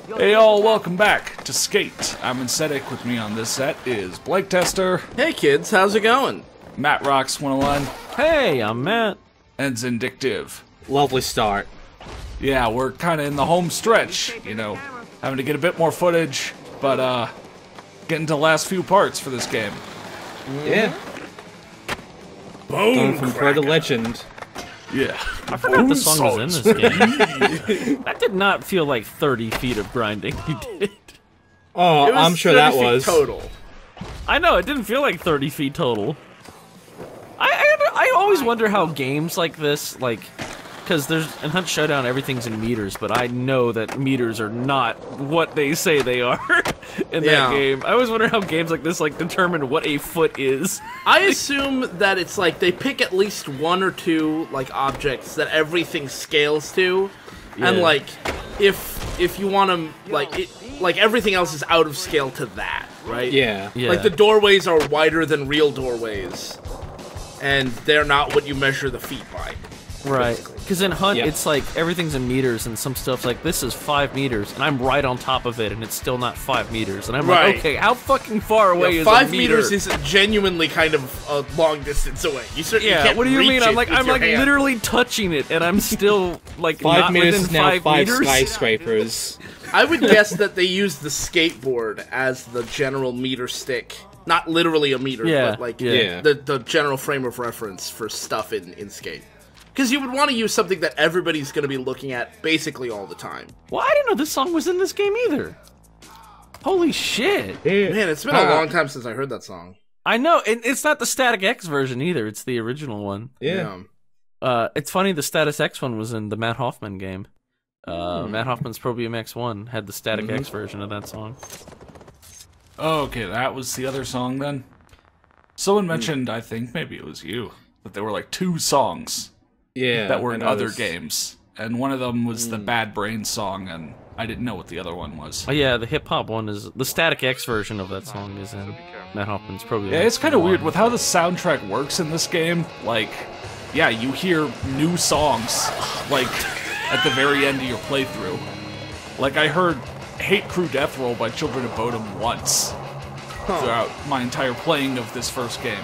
Hey all, welcome back to Skate. I'm Incetic. With me on this set is Blake Tester. Hey kids, how's it going? Matt Rocks 101. Hey, I'm Matt. And Zindictive. Lovely start. Yeah, we're kind of in the home stretch, you know, having to get a bit more footage, but getting to the last few parts for this game. Yeah. Boom! From pro to legend. Yeah. I forgot the song was in this game. That did not feel like 30 feet of grinding. You did. Oh, I'm sure that was total. I know, it didn't feel like 30 feet total. I always wonder how games like this, like, because there's in Hunt Showdown everything's in meters, but I know that meters are not what they say they are in that game. I always wonder how games like this like determine what a foot is. I assume that it's like they pick at least one or two like objects that everything scales to, and like if you want to like everything else is out of scale to that, right? Yeah. Like the doorways are wider than real doorways, and they're not what you measure the feet by. Right, because in Hunt, it's like everything's in meters, and some stuff's like, this is 5 meters, and I'm right on top of it, and it's still not 5 meters. And I'm like, okay, how fucking far away is 5 a meter? meters is genuinely kind of a long distance away. You certainly can't what do you reach mean? it I'm like with your hand. literally touching it, and I'm still like 5 not meters within is now 5 5 meters. skyscrapers. I would guess that they use the skateboard as the general meter stick. Not literally a meter, but like the general frame of reference for stuff in Skate. Because you would want to use something that everybody's going to be looking at basically all the time. Well, I didn't know this song was in this game either. Holy shit. Man, it's been a long time since I heard that song. I know, and it's not the Static X version either, it's the original one. Yeah. It's funny, the Status X one was in the Matt Hoffman game. Matt Hoffman's Pro BMX 1 had the Static X version of that song. Oh, okay, that was the other song then? Someone mentioned, I think maybe it was you, that there were like 2 songs. Yeah, that were in other games, and one of them was the Bad Brains song, and I didn't know what the other one was. Oh yeah, the hip hop one is the Static X version of that song is in Matt Hoffman's Pro BMX. Yeah, it's kind of weird with how the soundtrack works in this game. Like, yeah, you hear new songs like at the very end of your playthrough. Like I heard "Hate Crew Death Roll" by Children of Bodom once throughout my entire playing of this first game.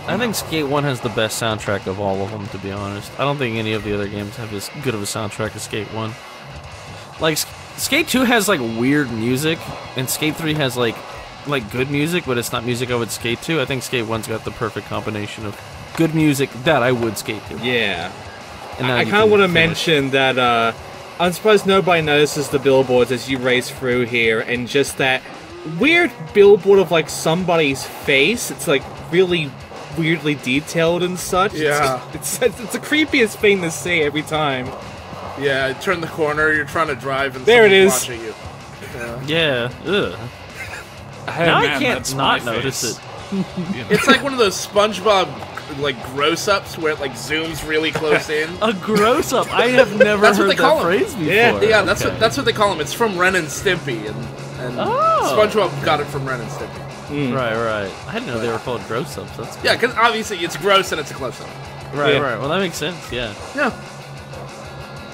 I think Skate 1 has the best soundtrack of all of them, to be honest. I don't think any of the other games have as good of a soundtrack as Skate 1. Like, Skate 2 has, like, weird music, and Skate 3 has, like good music, but it's not music I would skate to. I think Skate 1's got the perfect combination of good music that I would skate to. Yeah. And I kind of want to mention that, I'm surprised nobody notices the billboards as you race through here, and just that weird billboard of, like, somebody's face. It's, like, really weirdly detailed and such. Yeah. It's the creepiest thing to see every time. Yeah, turn the corner, you're trying to drive, and there it is. Watching you. Yeah. Ugh. Hey, now man, I can't not notice it. It's like one of those SpongeBob like gross-ups where it like zooms really close in. A gross-up? I have never heard that phrase before. Yeah, that's what they call them. It's from Ren and Stimpy, and SpongeBob got it from Ren and Stimpy. Right. I didn't know they were called gross-ups. That's cool. Yeah, because obviously it's gross and it's a close-up. Right. Well, that makes sense. Yeah.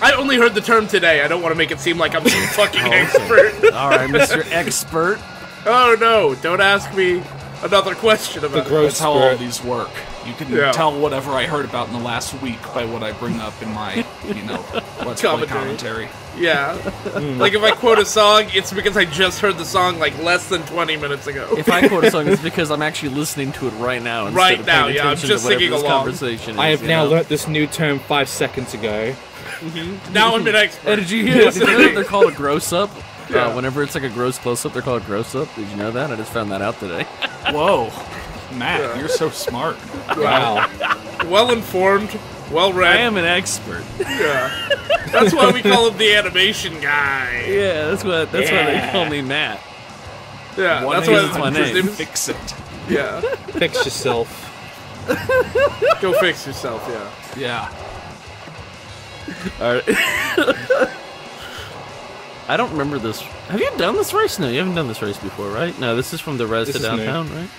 I only heard the term today. I don't want to make it seem like I'm some fucking expert. All right, Mr. Expert. Oh no! Don't ask me another question about gross. That's how all these work. You can tell whatever I heard about in the last week by what I bring up in my, Let's Play commentary. Yeah. Like if I quote a song, it's because I just heard the song like less than 20 minutes ago. If I quote a song, it's because I'm actually listening to it right now. Right now, yeah. I'm just singing along. Conversation I have now learnt this new term 5 seconds ago. Now I'm an expert. And did you hear that they're called a gross-up? Whenever it's like a gross close-up, they're called gross-up. Did you know that? I just found that out today. Whoa. Matt, you're so smart. Wow. Well-informed, well-read. I am an expert. Yeah. That's why we call him the animation guy. Yeah, that's why they call me Matt. Yeah, that's why it's my name. Fix it. Yeah. Fix yourself. Go fix yourself, yeah. Yeah. Alright. I don't remember this. Have you done this race? No, you haven't done this race before, right? No, this is from the Res to Downtown, right?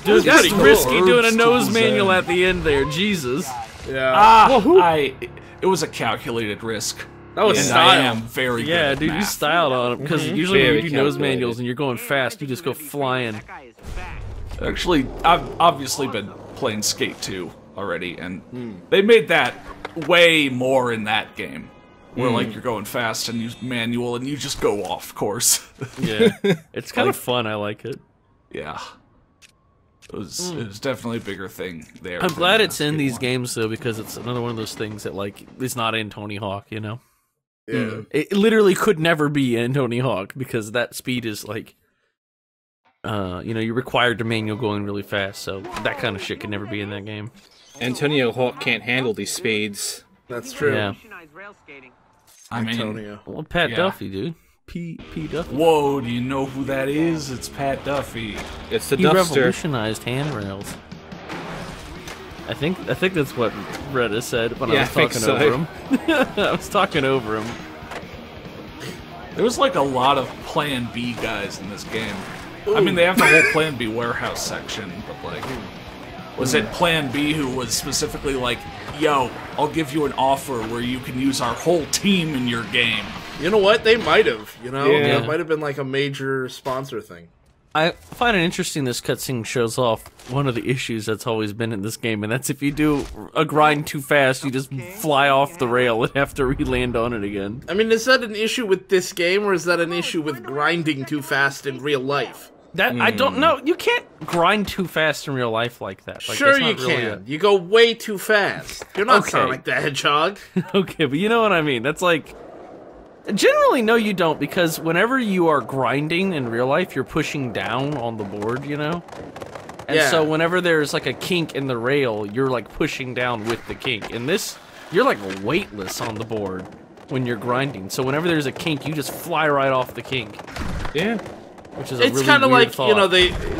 Dude, that's risky doing a nose manual at the end there. Jesus. Yeah. It was a calculated risk. That was and style. I am very good at dude, math. you styled on him because usually when Very you do nose calculated. manuals and you're going fast, you just go flying. Actually, I've obviously been playing Skate 2 already, and they made that way more in that game. Where, like, you're going fast and use manual and you just go off course. Yeah, it's kind of fun. I like it. Yeah. It was definitely a bigger thing there. I'm than glad it's in Skate these 1. games though, because it's another one of those things that like is not in Tony Hawk. You know, Yeah. it literally could never be in Tony Hawk because that speed is like, you know, you're required to manual going really fast. So that kind of shit could never be in that game. Antonio Hawk can't handle these speeds. That's true. Yeah. I mean, Antonio. Well, Pat Yeah. Duffy, dude. P Duffy. whoa, do you know who that is? It's Pat Duffy. It's the He Duffster. revolutionized handrails. I think that's what Retta said when Yeah, I I was think talking so. over him. I was talking over him. There was like a lot of Plan B guys in this game. I mean, they have the whole Plan B warehouse section, but like, was it Plan B who was specifically like, yo, I'll give you an offer where you can use our whole team in your game? You know what? They might have. You know, Yeah. it might have been like a major sponsor thing. I find it interesting this cutscene shows off one of the issues that's always been in this game, and that's if you do a grind too fast, you just fly off the rail and have to re-land on it again. I mean, is that an issue with this game, or is that an issue with grinding too fast in real life? That I don't know. You can't grind too fast in real life like that. Like, Sure that's you not really can. You go way too fast. You're not Okay. Sonic the Hedgehog. Okay, but you know what I mean. That's like... Generally, no, you don't, because whenever you are grinding in real life, you're pushing down on the board, you know? And Yeah. so whenever there's, like, a kink in the rail, you're, like, pushing down with the kink. In this, you're, like, weightless on the board when you're grinding. So whenever there's a kink, you just fly right off the kink, Yeah. which is a It's really kind of weird like, thought. you know,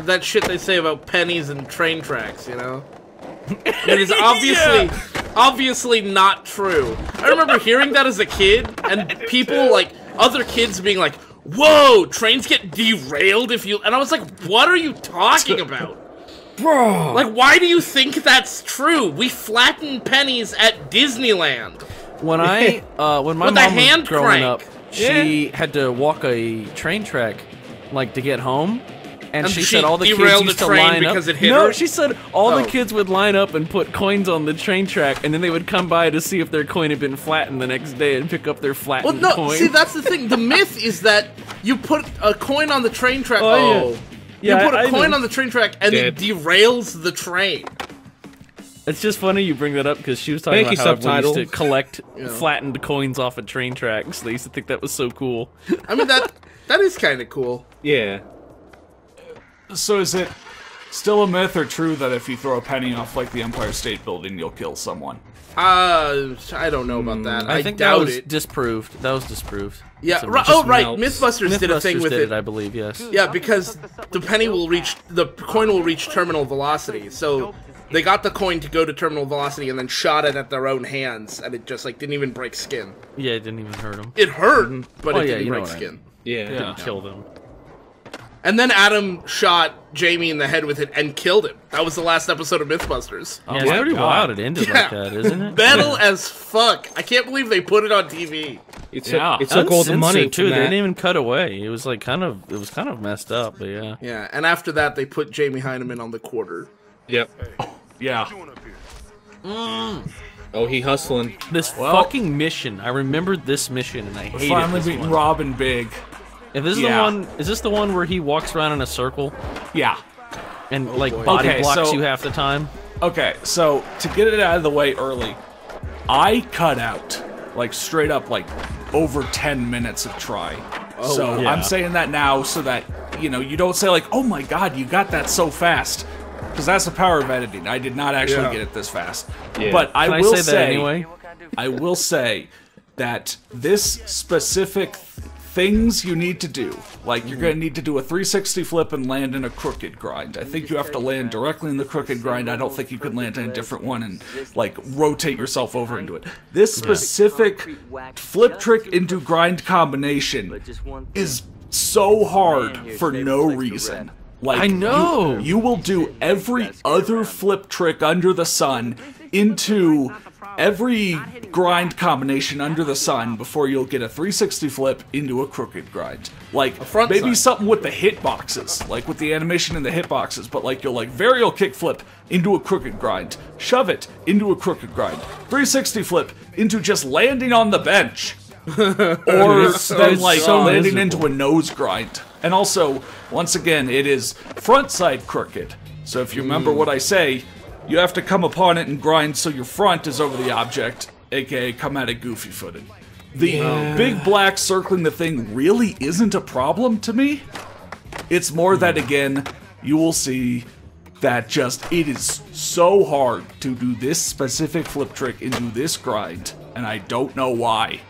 that shit they say about pennies and train tracks, you know? It is obviously not true. I remember hearing that as a kid, and people, like, other kids being like, whoa, trains get derailed if you... And I was like, what are you talking about? Bro. Like, why do you think that's true? We flatten pennies at Disneyland. When I, when my With a mom hand was growing up, crank. she had to walk a train track, like, to get home. And she she said all the kids derailed used the to train line up. because it hit No, her? she said all Oh. the kids would line up and put coins on the train track, and then they would come by to see if their coin had been flattened the next day and pick up their Well, flattened no, coin. see, that's the thing. The myth is that you put a coin on the train track. Oh, yeah. Yeah, you put a I coin know. on the train track, and it Dead. derails the train. It's just funny you bring that up because she was talking Thank about you, how everyone used to subtitle. collect Yeah. flattened coins off of train tracks. They used to think that was so cool. I mean, that is kind of cool. Yeah. So is it still a myth or true that if you throw a penny off like the Empire State Building, you'll kill someone? I don't know about that. I I think that doubt was it. disproved. That was disproved. Yeah. So Right, just oh, right. melts. Mythbusters did a thing Mythbusters with did it. I believe, yes. Yeah, because the coin will reach terminal velocity. So they got the coin to go to terminal velocity and then shot it at their own hands, and it just like didn't even break skin. Yeah, it didn't even hurt him. It hurt, but Oh, it yeah, didn't you know break what I skin. mean. Yeah. Yeah. Kill them. And then Adam shot Jamie in the head with it and killed him. That was the last episode of Mythbusters. Yeah, it's my pretty God. wild it ended like Yeah. that, isn't it? Metal as fuck. I can't believe they put it on TV. It Yeah. took all the money Uncensored, too. from They that. didn't even cut away. It was like kind of messed up, but yeah. Yeah, and after that, they put Jamie Heineman on the quarter. Yep. Yeah. Oh, he hustling. This Well- fucking mission. I remembered this mission and I hate Finally it. beating One. Robin big. If this is Yeah. the one, is this the one where he walks around in a circle Yeah. and like body Okay, blocks so- you half the time? Okay, so to get it out of the way early, I cut out, like straight up, like over 10 minutes of try. So Yeah. I'm saying that now so that, you know, you don't say like, oh my god, you got that so fast. Because that's the power of editing. I did not actually Yeah. get it this fast. Yeah. But I Can I will say that anyway? I will say that this specific things you need to do, like you're going to need to do a 360 flip and land in a crooked grind. I think you have to land directly in the crooked grind. I don't think you could land in a different one and like rotate yourself over into it. This specific flip trick into grind combination is so hard for no reason. Like, I know. You will do every other flip trick under the sun into every grind combination under the sun before you'll get a 360 flip into a crooked grind. Like, maybe something with the hitboxes, like with the animation in the hitboxes, but like you'll like varial kick flip into a crooked grind, shove it into a crooked grind, 360 flip into just landing on the bench, or then like landing into a nose grind. And also, once again, it is front side crooked. So if you remember what I say, you have to come upon it and grind so your front is over the object, aka come at it goofy footed. The big black circling the thing really isn't a problem to me. It's more that, again, you will see that just it is so hard to do this specific flip trick into this grind, and I don't know why.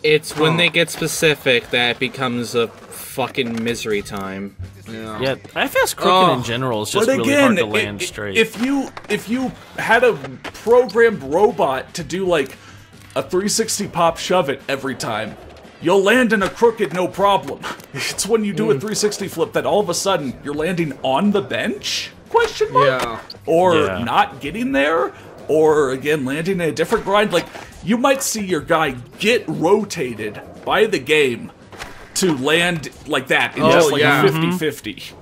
It's when they get specific that it becomes a fucking misery time. Yeah, IFS crooked in general is just really hard to land straight. If you had a programmed robot to do like a 360 pop shove it every time, you'll land in a crooked no problem. It's when you do a 360 flip that all of a sudden you're landing on the bench? Question mark? Yeah. Or not getting there? Or again landing in a different grind? Like, you might see your guy get rotated by the game to land like that in just like a 50-50.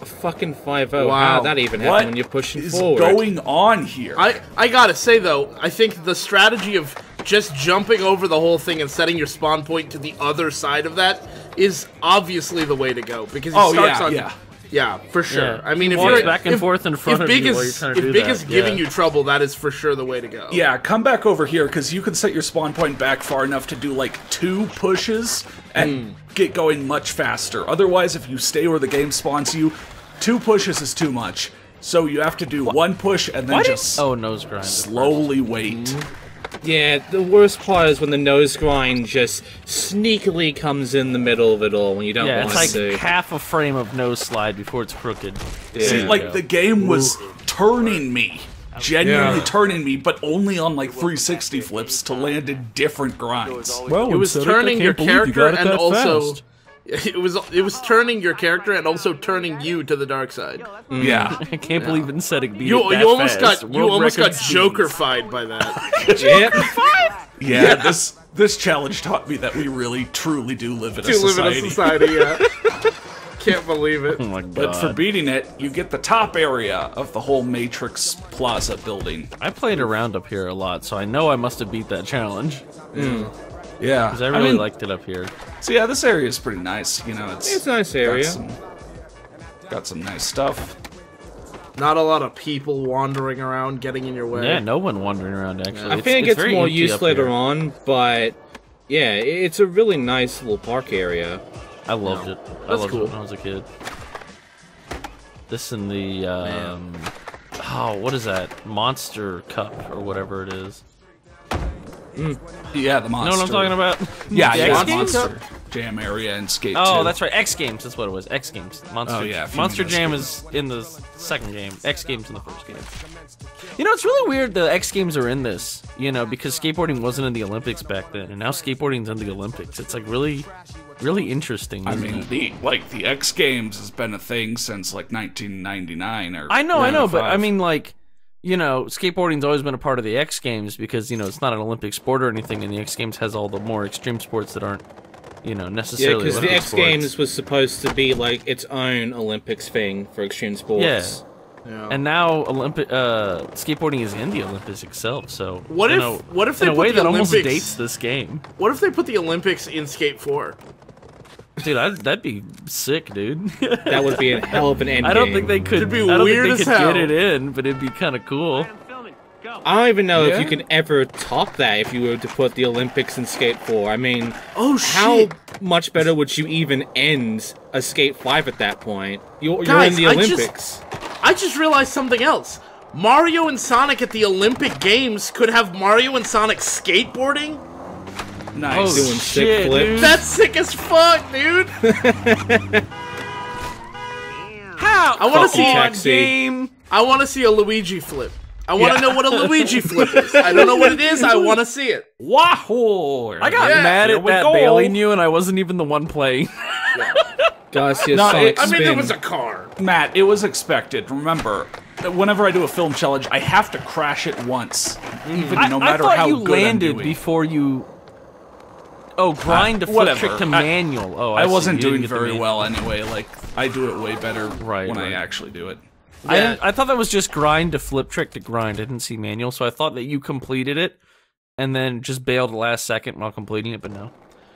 A fucking 5-0. Wow. How did that even happen when you're pushing forward? What is going on here? I gotta say, though, I think the strategy of just jumping over the whole thing and setting your spawn point to the other side of that is obviously the way to go. Because he starts on... Yeah, for sure. Yeah. I mean, if you're back and forth in front of you while you're trying to do that. If Big is giving you trouble, that is for sure the way to go. Yeah, come back over here, because you can set your spawn point back far enough to do, like, 2 pushes and get going much faster. Otherwise, if you stay where the game spawns you, 2 pushes is too much. So you have to do 1 push and then just nose grind slowly wait. Yeah, the worst part is when the nose grind just sneakily comes in the middle of it all when you don't want to. Yeah, it's like half a frame of nose slide before it's crooked. Yeah. See, like, the game was turning me. Genuinely turning me, but only on, like, 360 flips to land in different grinds. Well, it was turning your character and also... It was turning your character and also turning you to the dark side. Yeah. I can't believe in setting beat You almost fast. got Joker-fied by that. Yeah, this challenge taught me that we really, truly do live in a society. Yeah. Can't believe it. Oh my God. But for beating it, you get the top area of the whole Matrix Plaza building. I played around up here a lot, so I know I must have beat that challenge. Yeah. Because I really liked it up here. So yeah, this area is pretty nice. You know, it's a nice area. Got some nice stuff. Not a lot of people wandering around, getting in your way. Yeah, no one wandering around, actually. I think it gets more use later on, but yeah, it's a really nice little park area. I loved it. I loved it when I was a kid. This and the, what is that? Monster Cup, or whatever it is. Yeah, the monster. You know what I'm talking about? Yeah, the Monster Jam area and Skate 2. Oh, that's right. X Games, that's what it was. X Games. Monster Jam Skate. is in the second game. X Games in the first game. You know, it's really weird the X Games are in this, you know, because skateboarding wasn't in the Olympics back then, and now skateboarding's in the Olympics. It's like really interesting. I mean, the X Games has been a thing since like 1999 or I know, but I mean, like, you know, skateboarding's always been a part of the X Games because, you know, it's not an Olympic sport or anything, and the X Games has all the more extreme sports that aren't, you know, necessarily because the X sports. Games was supposed to be like its own Olympics thing for extreme sports. Yeah. And now skateboarding is in the Olympics itself. So what if they in a put way the that Olympics, almost dates this game? What if they put the Olympics in Skate 4? Dude, that'd be sick, dude. That would be a hell of an end I don't game. think they could. It'd be I don't weird think they as could hell. get it in, but it'd be kind of cool. I don't even know if you can ever top that if you were to put the Olympics in Skate 4. I mean, how much better would you even end a Skate 5 at that point? You're in the Olympics. I just realized something else. Mario and Sonic at the Olympic Games could have Mario and Sonic skateboarding? Nice. Doing sick flips. Dude. That's sick as fuck, dude! How? I want to see game. I want to see a Luigi flip. I want to know what a Luigi flip is. I don't know what it is. I want to see it. Wahoo! I got mad at that Bailey knew, and I wasn't even the one playing. Gotta see a No, Sonic I mean, spin. there was a car. Matt, it was expected. Remember, whenever I do a film challenge, I have to crash it once, even no matter I thought how you good landed I'm doing. before you. Oh, grind to flip trick to manual. Oh, I see. wasn't You didn't doing get the very manual. well anyway. Like, I do it way better when I right. actually do it. Yeah. I thought that was just grind to flip trick to grind. I didn't see manual, so I thought that you completed it and then just bailed last second while completing it, but no.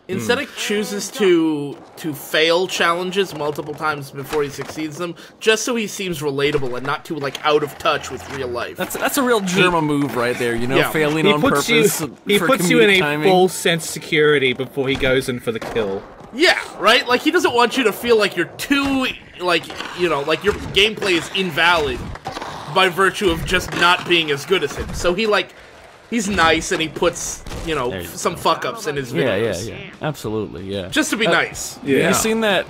Instead, chooses to fail challenges multiple times before he succeeds them, just so he seems relatable and not too like out of touch with real life. That's a real Germa move right there, you know, Yeah. failing He on puts purpose. he for puts you in comedic a timing. full sense of security before he goes in for the kill. Yeah, right? Like, he doesn't want you to feel like you're too, like, you know, like your gameplay is invalid by virtue of just not being as good as him. So he, like, he's nice and he puts, you know, some fuck-ups in his videos. Yeah. Absolutely, yeah. Just to be nice. Have you seen that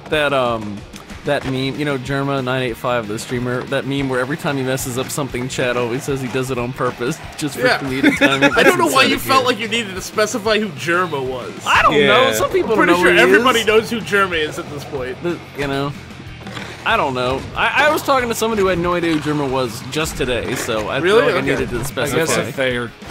meme, you know, Germa985, the streamer, that meme where every time he messes up something, Chad always says he does it on purpose, just for comedic timing. I don't know why you felt like you needed to specify who Germa was. I don't know, some people I'm pretty don't know sure who he everybody is. knows who Germa is at this point. You know, I don't know. I was talking to somebody who had no idea who Germa was just today, so I feel like I needed to I specify. guess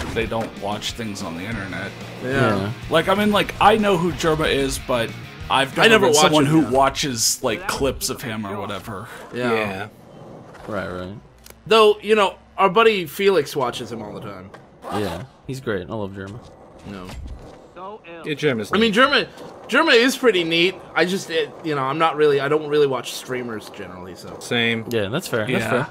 if they don't watch things on the internet. Yeah. Like, I mean, like, I know who Germa is, but I've never been someone who watches, like, clips of him or whatever. Yeah. Right. Though, you know, our buddy Felix watches him all the time. Yeah, he's great. I love Germa. No. Yeah, Germa's I mean, Germa is pretty neat. I just, you know, I don't really watch streamers generally, so. Same. Yeah, that's fair. That's fair.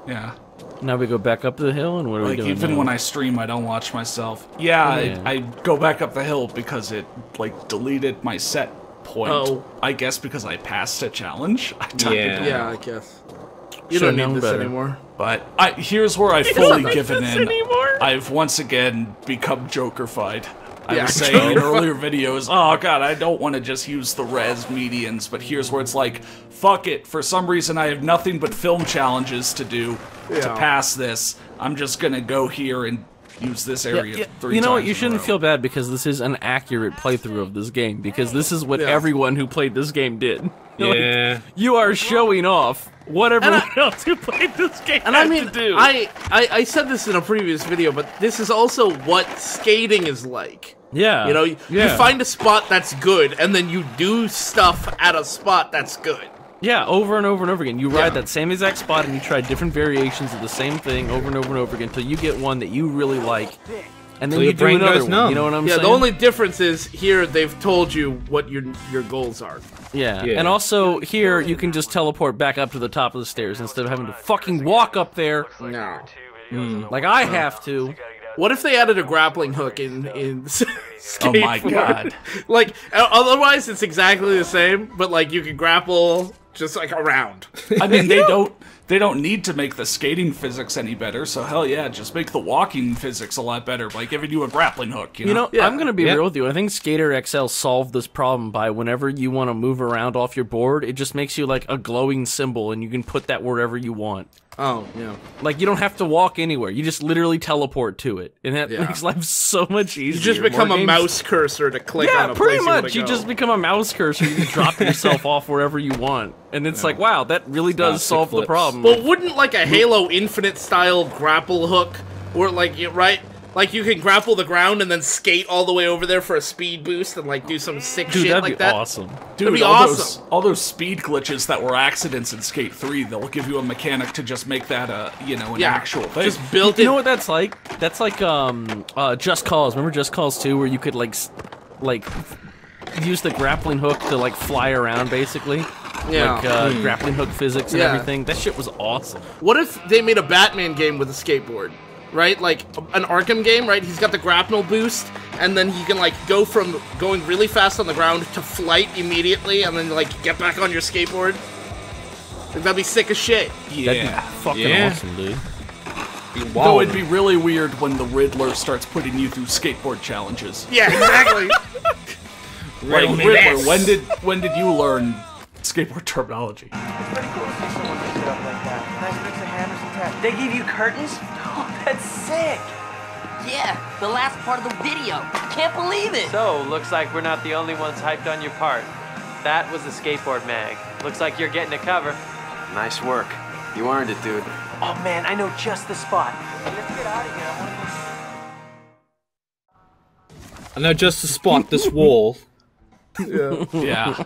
Yeah. Now we go back up the hill, and what are we Like, doing even now? when I stream, I don't watch myself. Yeah, I go back up the hill because it, like, deleted my set point. Oh. I guess because I passed a challenge. Yeah, I guess. You Should've don't need known this better. anymore. But here's where I've fully not given this in. anymore. I've once again become Joker-fied. I Yeah, was saying in earlier videos, oh god, I don't want to just use the res medians, but here's where it's like, fuck it, for some reason I have nothing but film challenges to do to pass this. I'm just gonna go here and use this area 3 times. You know what? You in a shouldn't row. feel bad because this is an accurate playthrough of this game, because this is what everyone who played this game did. Yeah. Like, you are showing off what everyone else who played this game And had I mean, to do. I said this in a previous video, but this is also what skating is like. Yeah. You know, you find a spot that's good, and then you do stuff at a spot that's good. Yeah, over and over and over again. You ride that same exact spot and you try different variations of the same thing over and over and over again until you get one that you really like. And then Till you your do brain another goes one. numb. You know what I'm Yeah, saying? the only difference is here they've told you what your goals are. Yeah. Yeah. And also here you can just teleport back up to the top of the stairs instead of having to fucking walk up there No. like I have to. What if they added a grappling hook in Skateboard? Oh my god. Like, otherwise it's exactly the same, but like you can grapple just like around. I mean, they don't need to make the skating physics any better, so hell yeah, just make the walking physics a lot better by giving you a grappling hook, you know? I'm gonna be real with you. I think Skater XL solved this problem by whenever you want to move around off your board, it just makes you like a glowing symbol, and you can put that wherever you want. Oh, yeah. Like you don't have to walk anywhere; you just literally teleport to it, and that makes life so much easier. You just become More a games- mouse cursor to click on Yeah, a pretty place you wanna much. You go. just become a mouse cursor. You drop yourself off wherever you want, and it's like, wow, that really does solve the flips. problem. But wouldn't like a Halo Infinite style grapple hook, or like like you can grapple the ground and then skate all the way over there for a speed boost and like do some sick Dude, shit that'd like be that? awesome. Dude, That'd be all awesome. all those speed glitches that were accidents in Skate 3, they'll give you a mechanic to just make that an actual thing. Just built You it. know what that's like? That's like Just Cause. Remember Just Cause 2 where you could like use the grappling hook to like fly around basically? Yeah. Like grappling hook physics and Yeah. everything. That shit was awesome. What if they made a Batman game with a skateboard? Right? Like an Arkham game, right? He's got the grapnel boost, and then he can like go from going really fast on the ground to flight immediately, and then like get back on your skateboard. Like, that'd be sick as shit. That'd be fucking awesome, dude. Though it'd be really weird when the Riddler starts putting you through skateboard challenges. Yeah, exactly. Like, Riddler, when did you learn skateboard terminology? Pretty cool to see someone pick it up like that. Nice mix of hammers and tacks. They give you curtains? Oh, that's sick. Yeah, the last part of the video. Can't believe it. So, looks like we're not the only ones hyped on your part. That was the Skateboard Mag. Looks like you're getting a cover. Nice work. You earned it, dude. Oh man, I know just the spot. Hey, let's get out of here. I want to go. I know just the spot, this wall. Yeah.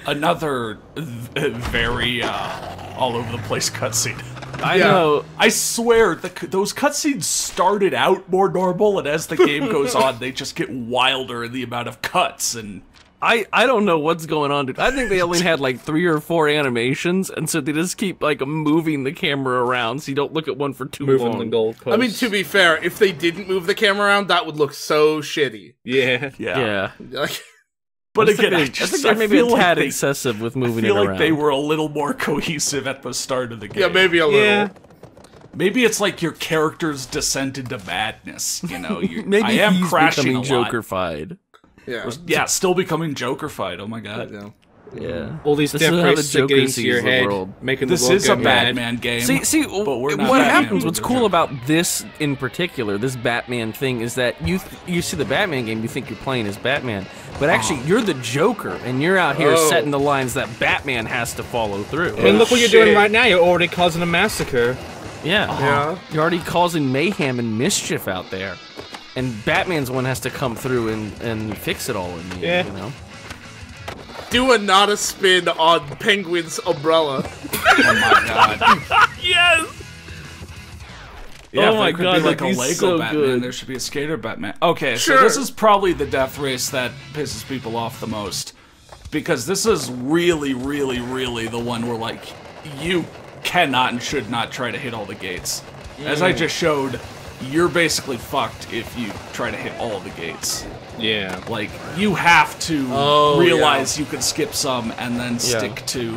Another very all over the place cutscene. I know. I swear, those cutscenes started out more normal, and as the game goes on, they just get wilder in the amount of cuts. And I don't know what's going on, dude. I think they only had like 3 or 4 animations, and so they just keep like moving the camera around, so you don't look at one for too long. The goalposts. I mean, to be fair, if they didn't move the camera around, that would look so shitty. Yeah. Like, but again, I think they're maybe a tad excessive with moving it around. I feel like they were a little more cohesive at the start of the game. yeah, maybe a little. Yeah. Maybe it's like your character's descent into madness. You know, maybe I am he's crashing becoming a lot. Joker-fied. Yeah. Still becoming Joker-fied. Oh my god. Yeah. All these This is death how the races are Joker getting to sees your the head, world. making the This world is go a mad. Batman game. See, but we're not what Batman. happens, what's cool about this in particular, this Batman thing, is that you see the Batman game, you think you're playing as Batman, but actually you're the Joker, and you're out here setting the lines that Batman has to follow through. And look what you're doing right now, you're already causing a massacre. Yeah. You're already causing mayhem and mischief out there. And Batman's one has to come through and fix it all in the end, you know? Do a not a spin on Penguin's umbrella. Oh my god. Yes! Yeah, Oh my there could god, be like a he's Lego so Batman, good. there should be a skater Batman. Okay, Sure. so this is probably the death race that pisses people off the most. Because this is really, really, really the one where, like, you cannot and should not try to hit all the gates. As I just showed, you're basically fucked if you try to hit all the gates. Yeah. Like, you have to realize you can skip some and then stick to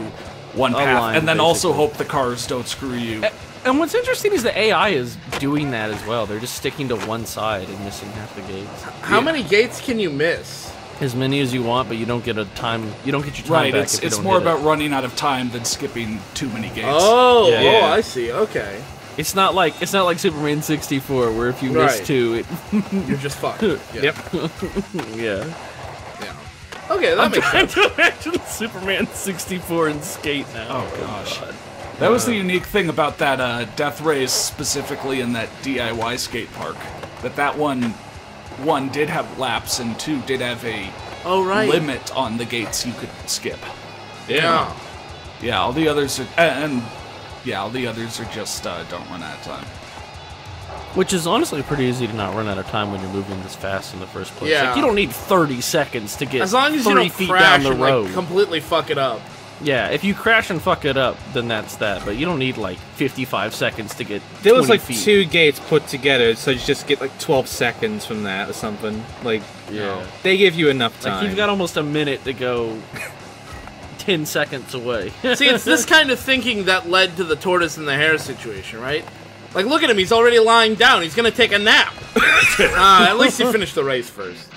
one path. line, And then also basically. hope the cars don't screw you. And what's interesting is the AI is doing that as well. They're just sticking to one side and missing half the gates. How many gates can you miss? As many as you want, but you don't get a time. You don't get your time Right, back. it's if you don't more hit it. about running out of time than skipping too many gates. Oh, Yeah. I see. Okay. It's not like Superman 64 where if you miss Right. 2, You're just fucked. Yeah. Yep. yeah. Okay, that makes sense. Trying to imagine Superman 64 and Skate now. Oh gosh. That was the unique thing about that death race, specifically in that DIY skate park. That one did have laps and 2 did have a limit on the gates you could skip. Yeah. Yeah, all the others are all the others are just don't run out of time. Which is honestly pretty easy to not run out of time when you're moving this fast in the first place. Yeah. Like, you don't need 30 seconds to get As long as 30 you don't feet crash down the and road. like, completely fuck it up. Yeah, if you crash and fuck it up, then that's that. But you don't need like 55 seconds to get There was 20 like feet. 2 gates put together, so you just get like 12 seconds from that or something. Like, Yeah. they give you enough time. Like, you've got almost a minute to go 10 seconds away. See, it's this kind of thinking that led to the tortoise and the hare situation, right? Like, look at him, he's already lying down, he's gonna take a nap. At least he finished the race first.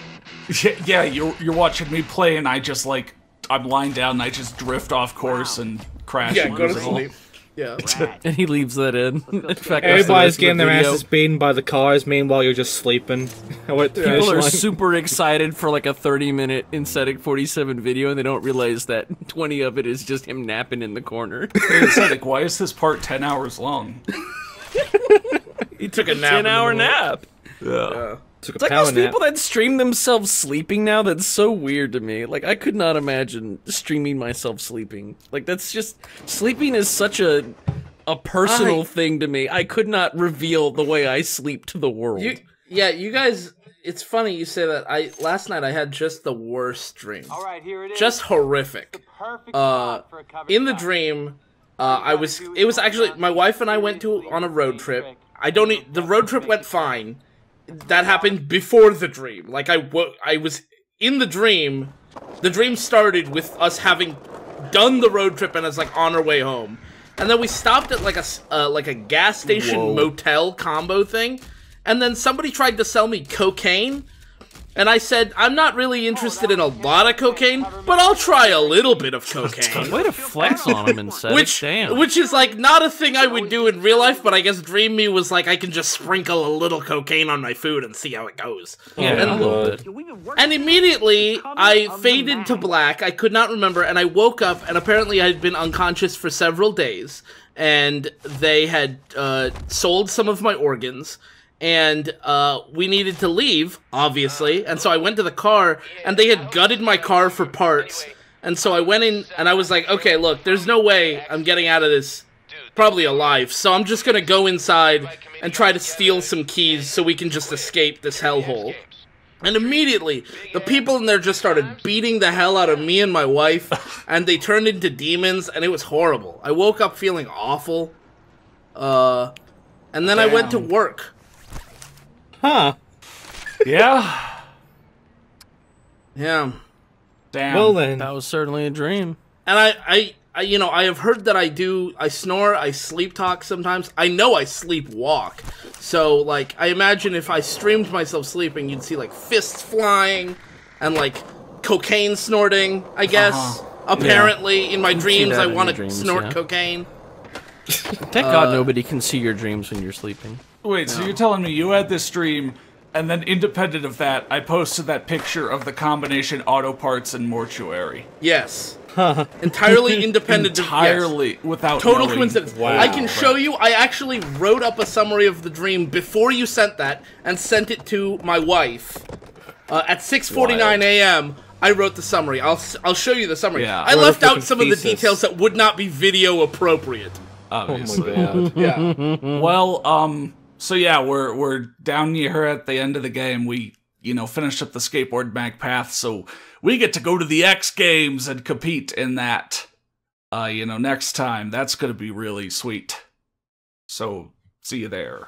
Yeah, you're watching me play, and I just like I'm lying down, and I just drift off course and crash. Yeah, and go to lose it all. sleep. Yeah. And he leaves that in. In fact, that's the Everybody's rest of getting the their video. asses beaten by the cars, meanwhile you're just sleeping. People are super excited for like a 30-minute Insetic 47 video, and they don't realize that 20 of it is just him napping in the corner. It's like, why is this part 10 hours long? He took a nap. 10-hour nap. Yeah. Took a It's like power those nap. people that stream themselves sleeping now. That's so weird to me. Like, I could not imagine streaming myself sleeping. Like, that's just... Sleeping is such a personal thing to me. I could not reveal the way I sleep to the world. You guys... It's funny you say that. Last night I had just the worst dream. All right, here it is. Just horrific. Perfect spot for a cover In the shot. dream, it was actually... My wife and I went on a road trip. The road trip went fine. That happened before the dream. Like, I was in the dream. The dream started with us having done the road trip and us, like, on our way home. And then we stopped at, like a gas station motel combo thing. And then somebody tried to sell me cocaine. And I said, I'm not really interested in a lot of cocaine, but I'll try a little bit of cocaine. Way to flex on him and say, damn. Which is, like, not a thing I would do in real life, but I guess Dream Me was like, I can just sprinkle a little cocaine on my food and see how it goes. Yeah, and, a little bit. and immediately, I faded to black, I could not remember, and I woke up, and apparently I had been unconscious for several days. and they had sold some of my organs, and we needed to leave, obviously, and so I went to the car, and they had gutted my car for parts, and so I went in, and I was like, okay, look, there's no way I'm getting out of this probably alive, so I'm just gonna go inside and try to steal some keys so we can just escape this hellhole. And immediately, the people in there just started beating the hell out of me and my wife, and they turned into demons, and it was horrible. I woke up feeling awful, and then I went to work. Huh. Yeah. Yeah. Damn. Well then. That was certainly a dream. And I you know, I have heard that I snore, I sleep talk sometimes. I know I sleep walk. So, like, I imagine if I streamed myself sleeping, you'd see, like, fists flying and, like, cocaine snorting, I guess. Apparently, in my dreams, I want to snort cocaine. Thank God nobody can see your dreams when you're sleeping. Wait, so you're telling me you had this stream, and then independent of that, I posted that picture of the combination auto parts and mortuary? Yes. Entirely independent entirely yes. Without total knowing. coincidence. Wow. I can show you. I actually wrote up a summary of the dream before you sent that and sent it to my wife at 6:49 a.m. I wrote the summary. I'll show you the summary. Yeah. I left out some of the details that would not be video appropriate. Obviously. Oh my God. Yeah. Well, so yeah, we're down here at the end of the game. We, you know, finished up the Skateboard Mag path, so we get to go to the X Games and compete in that, you know, next time. That's gonna be really sweet. So, see you there.